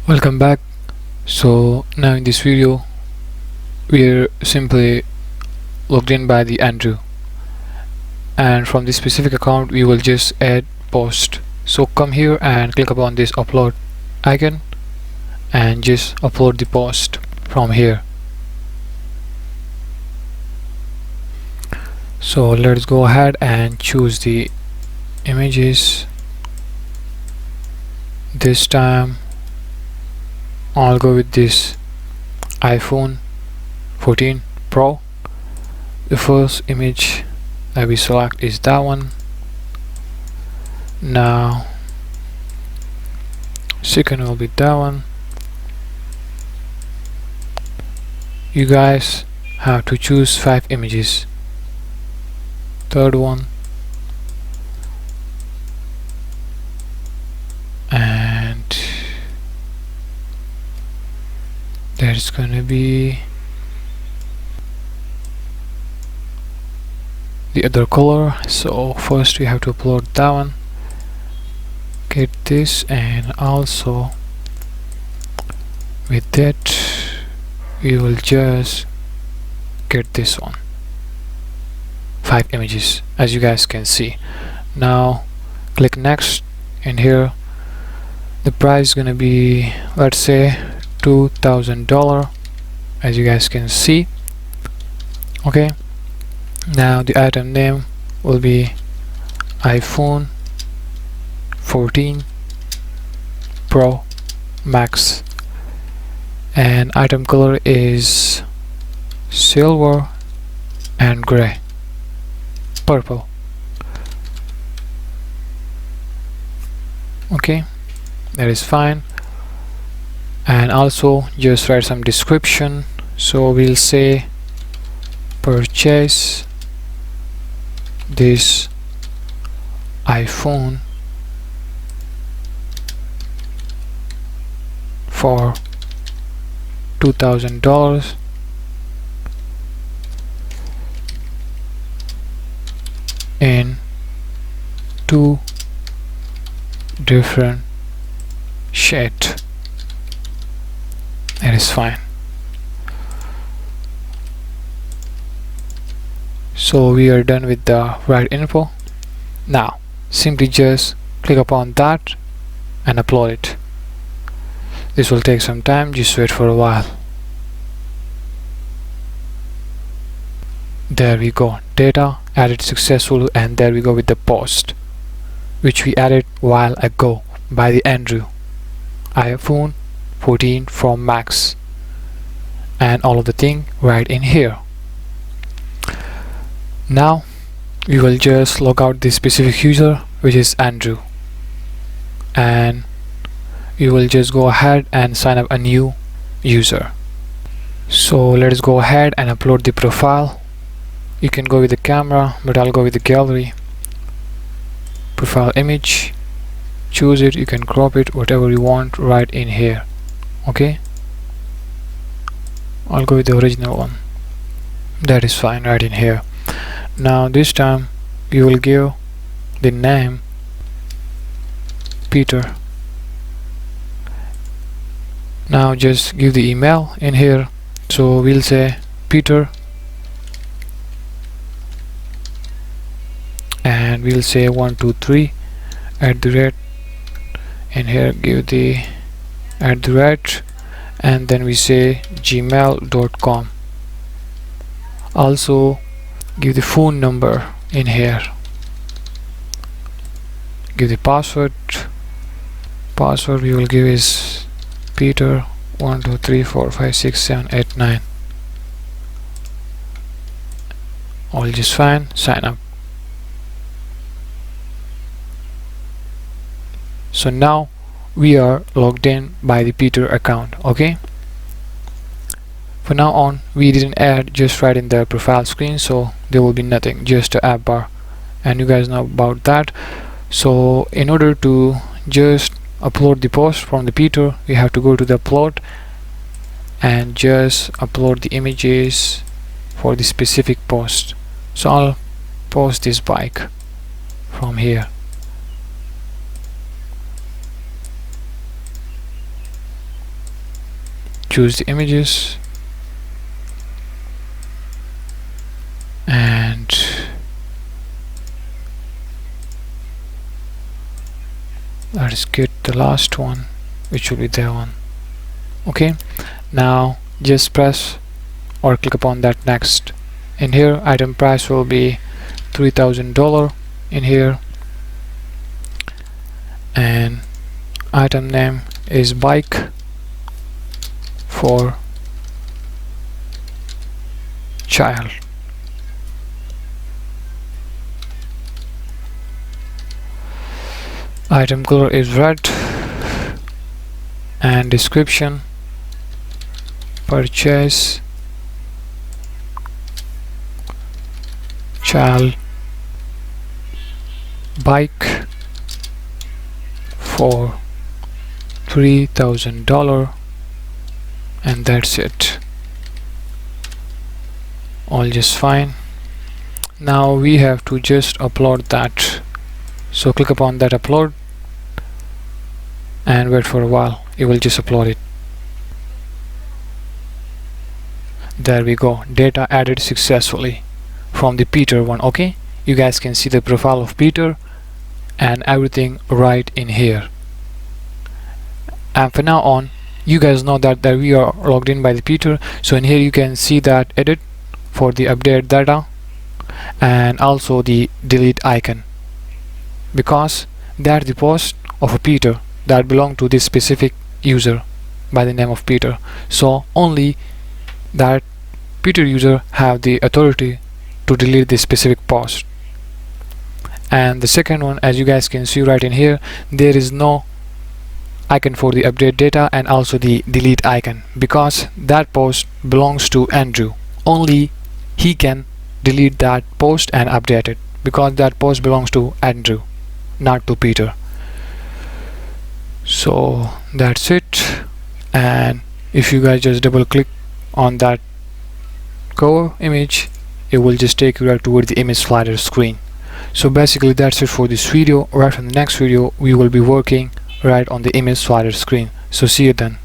Welcome back. So now in this video we're simply logged in by the Andrew, and from this specific account we will just add post. So come here and click upon this upload icon and just upload the post from here. So let's go ahead and choose the images. This time I'll go with this iPhone 14 Pro. The first image that we select is that one. Now second will be that one. You guys have to choose 5 images. Third one, and there's gonna be the other color. So first we have to upload that one, get this, and also with that we will just get this one. 5 images, as you guys can see. Now click next, and here the price is gonna be, let's say, $2,000, as you guys can see. Okay, now the item name will be iPhone 14 Pro Max, and item color is silver and gray, purple. Okay, that is fine. And also just write some description. So we'll say purchase this iPhone for $2,000 in 2 different shades. That is fine. So we are done with the right info. Now simply just click upon that and upload it. This will take some time, just wait for a while. There we go, data added successful, and there we go with the post which we added while ago by the Andrew. iPhone 14 from Max, and all of the thing right in here. Now we will just log out this specific user, which is Andrew, and you will just go ahead and sign up a new user. So let's go ahead and upload the profile. You can go with the camera, but I'll go with the gallery. Profile image, choose it, you can crop it, whatever you want right in here. Okay, I'll go with the original one. That is fine right in here. Now this time you will give the name Peter. Now just give the email in here. So we'll say Peter, and we'll say 123 @ in here, give the @ and then we say gmail.com. also give the phone number in here, give the password. We will give is Peter 123456789. all just fine. Sign up. So now we are logged in by the Peter account. Okay, for now on we didn't add just right in the profile screen, so there will be nothing, just a app bar, and you guys know about that. So in order to just upload the post from the Peter, we have to go to the upload and just upload the images for the specific post. So I'll post this bike from here. choose the images, and let's get the last one, which will be that one. Okay, now just press or click upon that next. In here, item price will be $3,000 in here, and item name is bike for child. Item color is red, and description: purchase child bike for $3,000, and that's it. All just fine. Now we have to just upload that, so click upon that upload and wait for a while. It will just upload it. There we go, data added successfully from the Peter one. Okay, you guys can see the profile of Peter and everything right in here. And from now on, you guys know that we are logged in by the Peter. So in here you can see that edit for the update data and also the delete icon, because that's the post of a Peter that belong to this specific user by the name of Peter. So only that Peter user have the authority to delete this specific post. And the second one, as you guys can see right in here, there is no icon for the update data and also the delete icon, because that post belongs to Andrew. Only he can delete that post and update it, because that post belongs to Andrew, not to Peter. So that's it. And if you guys just double click on that cover image, it will just take you right toward the image slider screen. So basically that's it for this video. Right from the next video we will be working right on the image slider screen. So see you then.